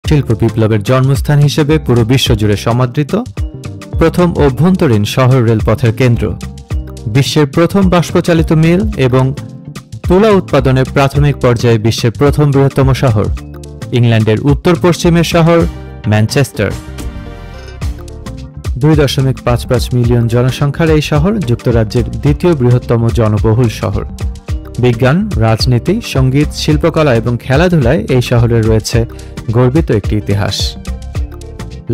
শিল্প বিপ্লবের জন্মস্থান হিসেবে পুরো বিশ্বজুড়ে সমাদৃত, প্রথম অভ্যন্তরীণ শহর রেলপথের কেন্দ্র, বিশ্বের প্রথম বাষ্পচালিত মিল এবং তুলা উৎপাদনের প্রাথমিক পর্যায়ে বিশ্বের প্রথম বৃহত্তম শহর, ইংল্যান্ডের উত্তর পশ্চিমের শহর ম্যানচেস্টার। 2.55 মিলিয়ন জনসংখ্যার এই শহর যুক্তরাজ্যের দ্বিতীয় বৃহত্তম জনবহুল শহর। বিজ্ঞান, রাজনীতি, সঙ্গীত, শিল্পকলা এবং খেলাধুলায় এই শহরের রয়েছে গর্বিত একটি ইতিহাস।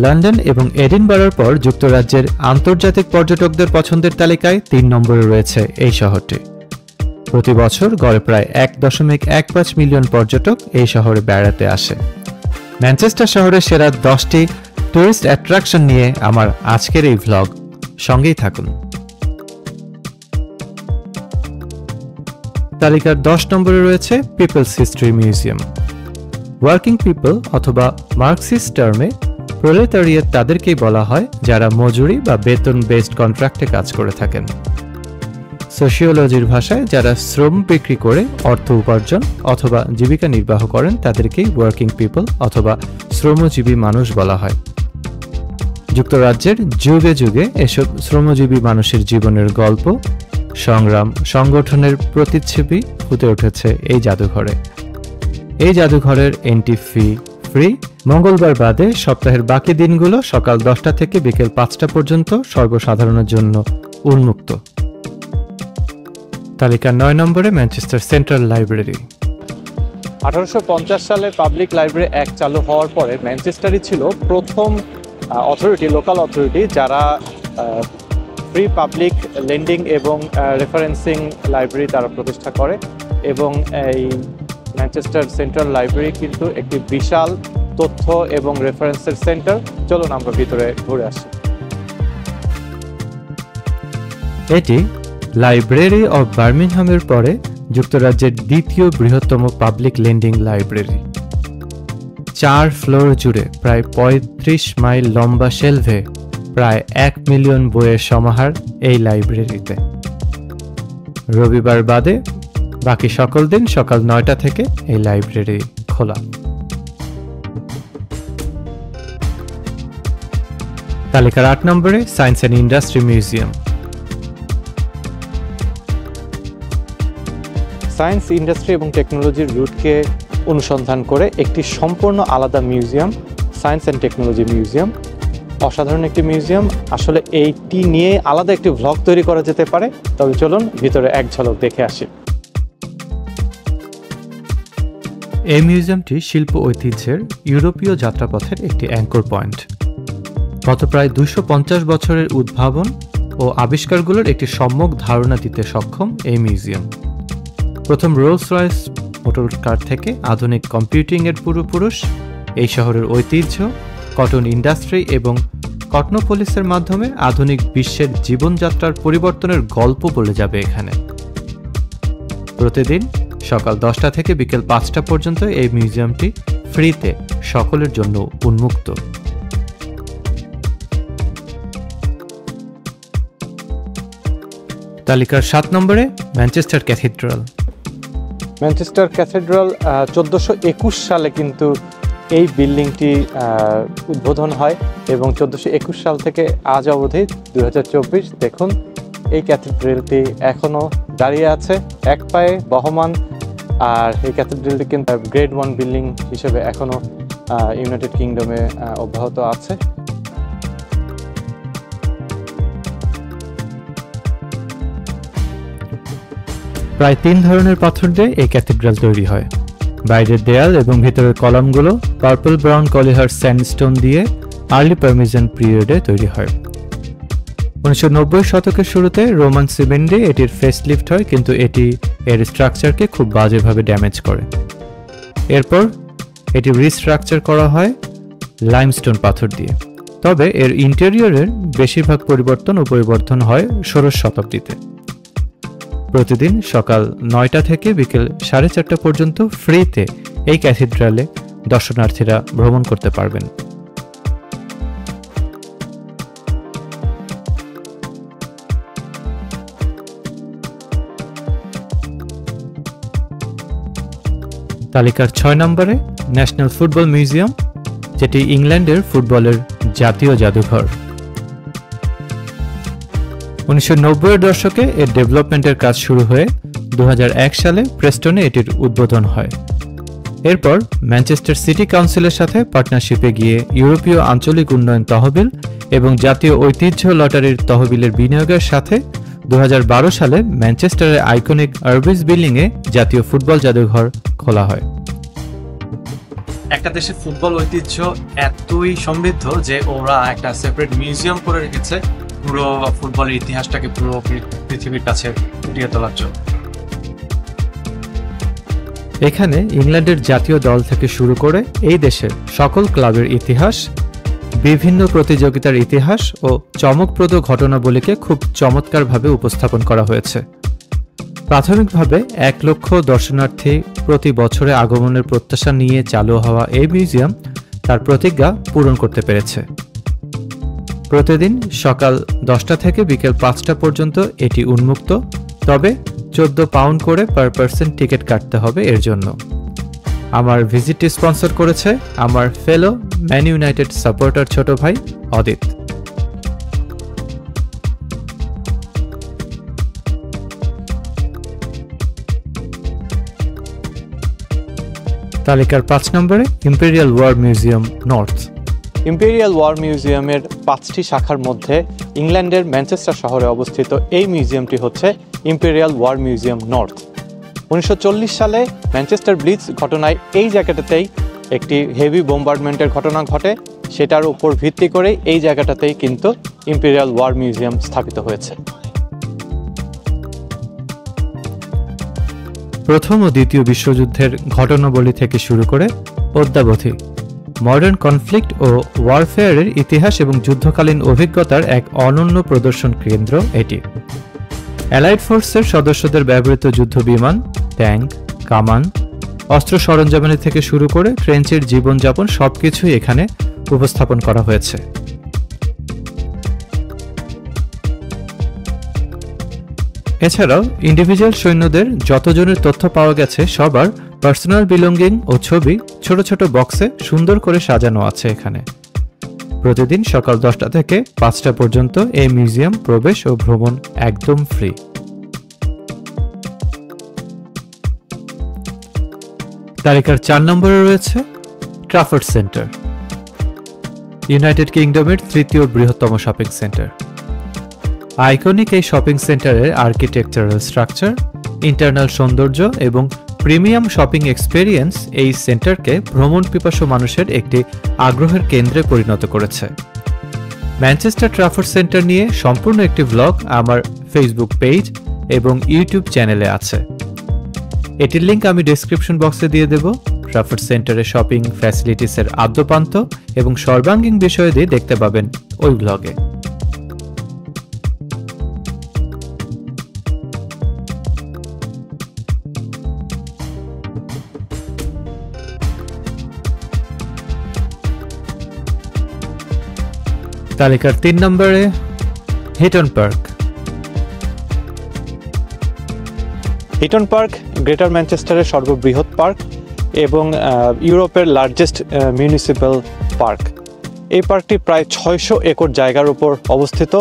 লন্ডন এবং এডিনবরার পর যুক্তরাজ্যের আন্তর্জাতিক পর্যটকদের পছন্দের তালিকায় 3 নম্বরে রয়েছে এই শহরটি। প্রতি বছর গড়ে প্রায় 1.15 মিলিয়ন পর্যটক এই শহরে বেড়াতে আসে। ম্যানচেস্টার শহরের সেরা 10টি টুরিস্ট অ্যাট্রাকশন নিয়ে আমার আজকের এই ভ্লগ, সঙ্গেই থাকুন। তালিকার 10 নম্বরে রয়েছে people's history museum. Working people অথবা মার্কসিস্ট টার্মে প্রোলেটারিয়েট তাদেরকেই বলা হয় যারা মজুরি বা বেতন বেসড কন্ট্রাক্টে কাজ করে থাকেন। সোশিওলজির ভাষায় যারা শ্রম বিক্রি করে অর্থ উপার্জন অথবা জীবিকা নির্বাহ করেন তাদেরকেই ওয়ার্কিং পিপল অথবা শ্রমজীবী মানুষ বলা হয়। যুক্তরাজ্যের যুগে যুগে এসব শ্রমজীবী মানুষের জীবনের গল্প, সংগ্রাম, সংগঠনের প্রতিচ্ছবি ফুটে উঠেছে এই জাদুঘরে। এই জাদুঘরের এন্ট্রি ফি ফ্রি, মঙ্গলবার বাদে সপ্তাহের বাকি দিনগুলো সকাল 10টা থেকে বিকেল 5টা পর্যন্ত সর্বসাধারণের জন্য উন্মুক্ত। তালিকার 9 নম্বরে ম্যানচেস্টার সেন্ট্রাল লাইব্রেরি। 1850 সালে পাবলিক লাইব্রেরি অ্যাক্ট চালু হওয়ার পরে ম্যানচেস্টারই ছিল প্রথম অথরিটি, লোকাল অথরিটি যারা ফ্রি পাবলিক লেন্ডিং এবং রেফারেন্সিং লাইব্রেরি তারা প্রতিষ্ঠা করে। এবং এই ম্যানচেস্টার সেন্ট্রাল লাইব্রেরি কিন্তু একটি বিশাল তথ্য এবং রেফারেন্সের সেন্টার। চলুন আমরা ভিতরে ঘুরে আসি। এটি লাইব্রেরি অব বার্মিংহামের পরে যুক্তরাজ্যের দ্বিতীয় বৃহত্তম পাবলিক লেন্ডিং লাইব্রেরি। 4 ফ্লোর জুড়ে প্রায় 35 মাইল লম্বা শেলভে প্রায় 1 মিলিয়ন বইয়ের সমাহার এই লাইব্রেরিতে। রবিবার বাদে বাকি সকল দিন সকাল 9টা থেকে এই লাইব্রেরি খোলা। তালিকার 8 নম্বরে science and industry museum. Science, industry এবং টেকনোলজির রুটকে অনুসন্ধান করে একটি সম্পূর্ণ আলাদা museum, science and technology museum. অসাধারণ একটি মিউজিয়াম। আসলে এইটি নিয়ে আলাদা একটি ভ্লগ তৈরি করা যেতে পারে, তবে চলুন ভিতরে এক ঝলক দেখে আসি। এই মিউজিয়ামটি শিল্প ঐতিহ্যের ইউরোপীয় যাত্রাপথের একটি অ্যাঙ্কর পয়েন্ট। গত প্রায় 250 বছরের উদ্ভাবন ও আবিষ্কারগুলোর একটি সম্যক ধারণা দিতে সক্ষম এই মিউজিয়াম। প্রথম রোলস রয়েস মোটর কার থেকে আধুনিক কম্পিউটিংয়ের পূর্বপুরুষ, এই শহরের ঐতিহ্য, কটন ইন্ডাস্ট্রি এবং কটনোপলিসের মাধ্যমে আধুনিক বিশ্বের জীবনযাত্রার পরিবর্তনের গল্প বলে যাবে এখানে। প্রতিদিন সকাল 10টা থেকে বিকেল 5টা পর্যন্ত এই মিউজিয়ামটি ফ্রিতে সকলের জন্য উন্মুক্ত। তালিকার 7 নম্বরে ম্যানচেস্টার ক্যাথিড্রাল। ম্যানচেস্টার ক্যাথিড্রাল 1421 সালে কিন্তু এই বিল্ডিংটি উদ্বোধন হয় এবং 1421 সাল থেকে আজ অবধি 2024 দেখুন এই ক্যাথিড্রালটি এখনও দাঁড়িয়ে আছে এক পায়ে বহমান। আর এই ক্যাথিড্রালটি কিন্তু গ্রেড 1 বিল্ডিং হিসেবে এখনও ইউনাইটেড কিংডমে অব্যাহত আছে। প্রায় 3 ধরনের পাথর দিয়ে এই ক্যাথিড্রাল তৈরি হয়। বাইরের দেয়াল এবং ভিতরের কলামগুলো পার্পল ব্রাউন কলিহার স্যান্ডস্টোন দিয়ে আর্লি পারমিজান পিরিয়ডে তৈরি হয়। 1990 শতকের শুরুতে রোমান সিমেন্ট দিয়ে এটির ফেসলিফট হয়, কিন্তু এটি এর স্ট্রাকচারকে খুব বাজেভাবে ড্যামেজ করে। এরপর এটি রিস্ট্রাকচার করা হয় লাইমস্টোন পাথর দিয়ে। তবে এর ইন্টেরিয়রের বেশিরভাগ পরিবর্তন ও পরিবর্ধন হয় 16 শতাব্দীতে। প্রতিদিন সকাল 9টা থেকে বিকেল 4:30 পর্যন্ত ফ্রিতে এই ক্যাথিড্রালে দর্শনার্থীরা ভ্রমণ করতে পারবেন। তালিকার 6 নম্বরে ন্যাশনাল ফুটবল মিউজিয়াম। যেটি ইংল্যান্ডের ফুটবলের জাতীয় জাদুঘর। 1990-এর দশকে এর ডেভেলপমেন্টের কাজ শুরু হয়ে 2001 সালে প্রেস্টনে এটির উদ্বোধন হয়। এরপর ম্যানচেস্টার সিটি কাউন্সিলের সাথে পার্টনারশিপে গিয়ে ইউরোপীয় আঞ্চলিক উন্নয়ন তহবিল এবং জাতীয় ঐতিহ্য লটারির তহবিলের বিনিয়োগের সাথে 2012 সালে ম্যানচেস্টারের আইকনিক আরবিস বিল্ডিংয়ে জাতীয় ফুটবল জাদুঘর খোলা হয়। একটা দেশের ফুটবল ঐতিহ্য এতই সমৃদ্ধ যে ওরা একটা সেপারেট মিউজিয়াম করে রেখেছে পুরো ফুটবলের ইতিহাসটাকে পুরো পৃথিবীর কাছে ফুটিয়ে তোলার জন্য। এখানে ইংল্যান্ডের জাতীয় দল থেকে শুরু করে এই দেশের সকল ক্লাবের ইতিহাস, বিভিন্ন প্রতিযোগিতার ইতিহাস ও চমকপ্রদ ঘটনাবলীকে খুব চমৎকারভাবে উপস্থাপন করা হয়েছে। প্রাথমিকভাবে 1 লক্ষ দর্শনার্থী প্রতি বছরে আগমনের প্রত্যাশা নিয়ে চালু হওয়া এই মিউজিয়াম তার প্রতিজ্ঞা পূরণ করতে পেরেছে। প্রতিদিন সকাল 10টা থেকে বিকেল 5টা পর্যন্ত এটি উন্মুক্ত, তবে 14 পাউন্ড করে পার পার্সন টিকিট কাটতে হবে এর জন্য। আমার ভিজিটটি স্পন্সর করেছে আমার ফেলো ম্যান ইউনাইটেড সাপোর্টার ছোট ভাই অদিত। তালিকার 5 নম্বরে imperial war museum north. Imperial war মিউজিয়ামের 5টি শাখার মধ্যে ইংল্যান্ডের ম্যানচেস্টার শহরে অবস্থিত এই মিউজিয়ামটি হচ্ছে ইম্পেরিয়াল ওয়ার মিউজিয়াম নর্থ। 1940 সালে ম্যানচেস্টার ব্লিচ ঘটনায় এই জায়গাটাতেই একটি হেভি বোম্বার্ডমেন্টের ঘটনা ঘটে, সেটার উপর ভিত্তি করে এই জায়গাটাতেই কিন্তু ইম্পেরিয়াল ওয়ার মিউজিয়াম স্থাপিত হয়েছে। প্রথম ও দ্বিতীয় বিশ্বযুদ্ধের ঘটনাবলী থেকে শুরু করে অদ্যাবধি মডার্ন কনফ্লিক্ট ও ওয়ারফেয়ারের ইতিহাস এবং যুদ্ধকালীন অভিজ্ঞতার এক অনন্য প্রদর্শন কেন্দ্র এটি। অ্যালাইড ফোর্সের সদস্যদের ব্যবহৃত যুদ্ধ বিমান, ট্যাঙ্ক, কামান, অস্ত্র সরঞ্জামানি থেকে শুরু করে ট্রেঞ্চের জীবনযাপন সবকিছুই এখানে উপস্থাপন করা হয়েছে। এছাড়াও ইন্ডিভিজুয়াল সৈন্যদের যতজনের তথ্য পাওয়া গেছে সবার পার্সোনাল বিলঙ্গিং ও ছবি ছোট ছোট বক্সে সুন্দর করে সাজানো আছে এখানে। প্রতিদিন সকাল 10টা থেকে 5টা পর্যন্ত এই মিউজিয়াম প্রবেশ ও ভ্রমণ একদম ফ্রি। তালিকার 4 নম্বরে রয়েছে ট্রাফোর্ড সেন্টার, ইউনাইটেড কিংডমের 3য় বৃহত্তম শপিং সেন্টার। আইকনিক এই শপিং সেন্টারের আর্কিটেকচারাল স্ট্রাকচার, ইন্টারনাল সৌন্দর্য এবং প্রিমিয়াম শপিং এক্সপেরিয়েন্স এই সেন্টারকে ভ্রমণ পিপাসু মানুষের একটি আগ্রহের কেন্দ্রে পরিণত করেছে। ম্যানচেস্টার ট্রাফোর্ড সেন্টার নিয়ে সম্পূর্ণ একটি ব্লগ আমার ফেসবুক পেজ এবং ইউটিউব চ্যানেলে আছে, এটির লিঙ্ক আমি ডেসক্রিপশন বক্সে দিয়ে দেব। ট্রাফোর্ড সেন্টারের শপিং ফ্যাসিলিটিসের আদ্যপান্ত এবং সর্বাঙ্গীন বিষয়াদি দেখতে পাবেন ওই ব্লগে। তালিকার 3 নম্বরে Heaton park. Heaton park greater ম্যানচেস্টারের সর্ববৃহৎ পার্ক এবং ইউরোপের লার্জেস্ট মিউনিসিপ্যাল পার্ক। এই পার্কটি প্রায় 600 একর জায়গার উপর অবস্থিত।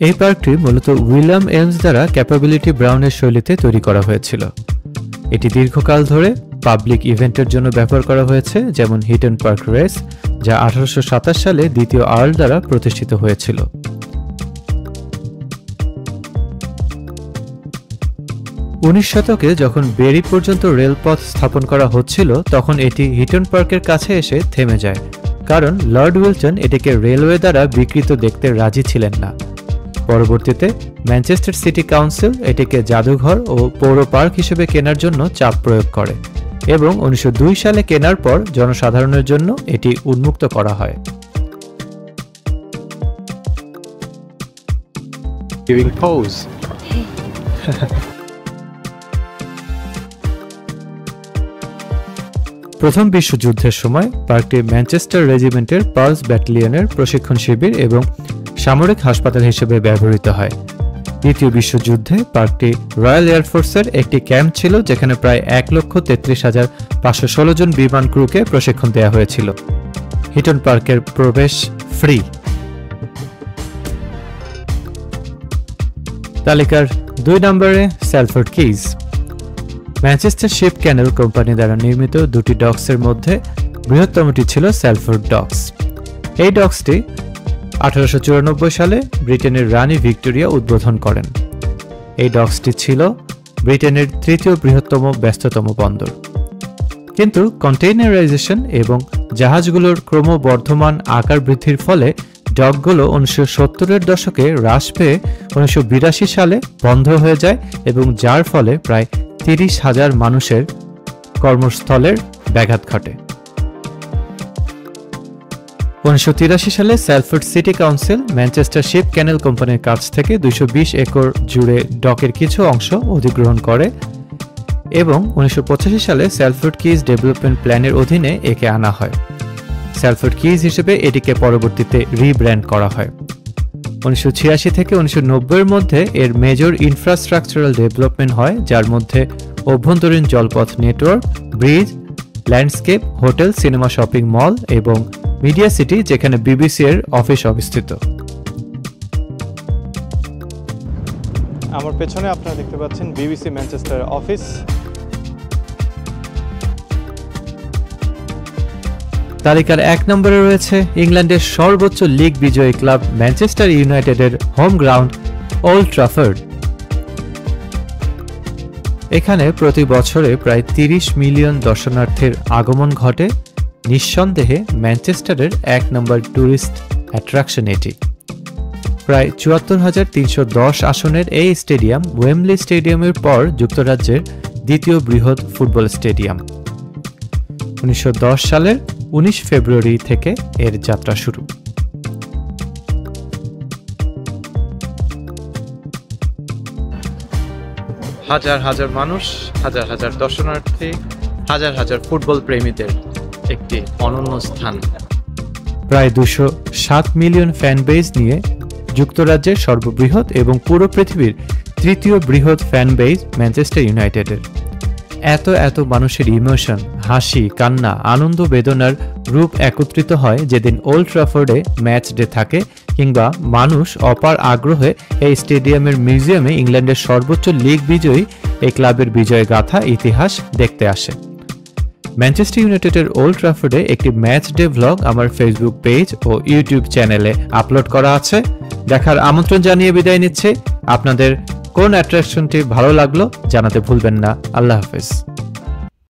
এই পার্কটি মূলত উইলিয়াম এলস দ্বারা ক্যাপাবিলিটি ব্রাউনের শৈলীতে তৈরি করা হয়েছিল। এটি দীর্ঘকাল ধরে পাবলিক ইভেন্টের জন্য ব্যবহার করা হয়েছে, যেমন হিটন পার্ক রেস, যা 1827 সালে দ্বিতীয় আর্ল দ্বারা প্রতিষ্ঠিত হয়েছিল। 19 শতকে যখন বেরি পর্যন্ত রেলপথ স্থাপন করা হচ্ছিল তখন এটি হিটন পার্কের কাছে এসে থেমে যায়, কারণ লর্ড উইলটন এটিকে রেলওয়ে দ্বারা বিকৃত দেখতে রাজি ছিলেন না। পরবর্তীতে ম্যানচেস্টার সিটি কাউন্সিল এটিকে জাদুঘর ও পৌর পার্ক হিসেবে কেনার জন্য চাপ প্রয়োগ করে এবং 1902 সালে কেনার পর জনসাধারণের জন্য এটি উন্মুক্ত করা হয়। প্রথম বিশ্বযুদ্ধের সময় পার্কটি ম্যানচেস্টার রেজিমেন্টের পালস ব্যাটালিয়নের প্রশিক্ষণ শিবির এবং সামরিক হাসপাতাল হিসেবে ব্যবহৃত হয়। দ্বিতীয় বিশ্বযুদ্ধে পার্কটি রয়্যাল এয়ারফোর্সের একটি ক্যাম্প ছিল, যেখানে প্রায় 1,33,516 জন বিমান ক্রুকে প্রশিক্ষণ দেওয়া হয়েছিল। হিটন পার্কের প্রবেশ ফ্রি। তালিকার 2 নম্বরে স্যালফোর্ড কিজ। ম্যানচেস্টার শিপ ক্যানেল কোম্পানি দ্বারা নির্মিত 2টি ডকসের মধ্যে বৃহত্তমটি ছিল স্যালফোর্ড ডকস। এই ডকসটি 1894 সালে ব্রিটেনের রানী ভিক্টোরিয়া উদ্বোধন করেন। এই ডকসটি ছিল ব্রিটেনের তৃতীয় বৃহত্তম ব্যস্ততম বন্দর। কিন্তু কন্টেইনারাইজেশন এবং জাহাজগুলোর ক্রমবর্ধমান আকার বৃদ্ধির ফলে ডকগুলো 1970-এর দশকে হ্রাস পেয়ে 1982 সালে বন্ধ হয়ে যায়, এবং যার ফলে প্রায় 30,000 মানুষের কর্মস্থলের ব্যাঘাত ঘটে। 1983 সালে স্যালফোর্ড সিটি কাউন্সিল ম্যানচেস্টার শিপ ক্যানেল কোম্পানির কাছ থেকে 220 একর জুড়ে ডকের কিছু অংশ অধিগ্রহণ করে, এবং 1985 সালে স্যালফোর্ড কিজ ডেভেলপমেন্ট প্ল্যানের অধীনে একে আনা হয়। স্যালফোর্ড কিজ হিসেবে এটিকে পরবর্তীতে রিব্র্যান্ড করা হয়। 1986 থেকে 1990-এর মধ্যে এর মেজর ইনফ্রাস্ট্রাকচারাল ডেভেলপমেন্ট হয়, যার মধ্যে অভ্যন্তরীণ জলপথ network, bridge, landscape, hotel, cinema, shopping mall এবং মিডিয়া সিটি, যেখানে বিবিসি এর অফিস অবস্থিত। আমার পেছনে আপনারা দেখতে পাচ্ছেন বিবিসি ম্যানচেস্টার অফিস। তালিকার 1 নম্বরে রয়েছে ইংল্যান্ডের সর্বোচ্চ লিগ বিজয়ী ক্লাব ম্যানচেস্টার ইউনাইটেডের হোম গ্রাউন্ড ওল্ড ট্রাফোর্ড। এখানে প্রতি বছরে প্রায় 30 মিলিয়ন দর্শনার্থীর আগমন ঘটে। নিঃসন্দেহে ম্যানচেস্টারের 1 নম্বর ট্যুরিস্ট অ্যাট্রাকশন এটি। প্রায় 74,310 আসনের এই স্টেডিয়াম ওয়েমব্লি স্টেডিয়ামের পর যুক্তরাজ্যের দ্বিতীয় বৃহৎ ফুটবল স্টেডিয়াম। 1910 সালের 19 ফেব্রুয়ারি থেকে এর যাত্রা শুরু। হাজার হাজার মানুষ, হাজার হাজার দর্শনার্থী, হাজার হাজার ফুটবল প্রেমীদের একটি অনন্য স্থান। প্রায় 207 মিলিয়ন ফ্যান বেজ নিয়ে যুক্তরাজ্যের সর্ববৃহৎ এবং পুরো পৃথিবীর তৃতীয় বৃহৎ ফ্যান বেজ ম্যানচেস্টার ইউনাইটেডের। এত মানুষের ইমোশন, হাসি, কান্না, আনন্দ, বেদনার রূপ একত্রিত হয় যেদিন ওল্ড ট্রাফোর্ডে ম্যাচ ডে থাকে, কিংবা মানুষ অপার আগ্রহে এই স্টেডিয়ামের মিউজিয়ামে ইংল্যান্ডের সর্বোচ্চ লিগ বিজয়ী এই ক্লাবের বিজয় গাথা ইতিহাস দেখতে আসে। ম্যানচেস্টার ইউনাইটেডের ওল্ড ট্রাফোর্ডে একটি ম্যাচ ডে ভ্লগ আমার ফেসবুক পেজ ও ইউটিউব চ্যানেলে আপলোড করা আছে। দেখার আমন্ত্রণ জানিয়ে বিদায় নিচ্ছে। আপনাদের কোন অ্যাট্রাকশনটি ভালো লাগলো জানাতে ভুলবেন না। আল্লাহ হাফেজ।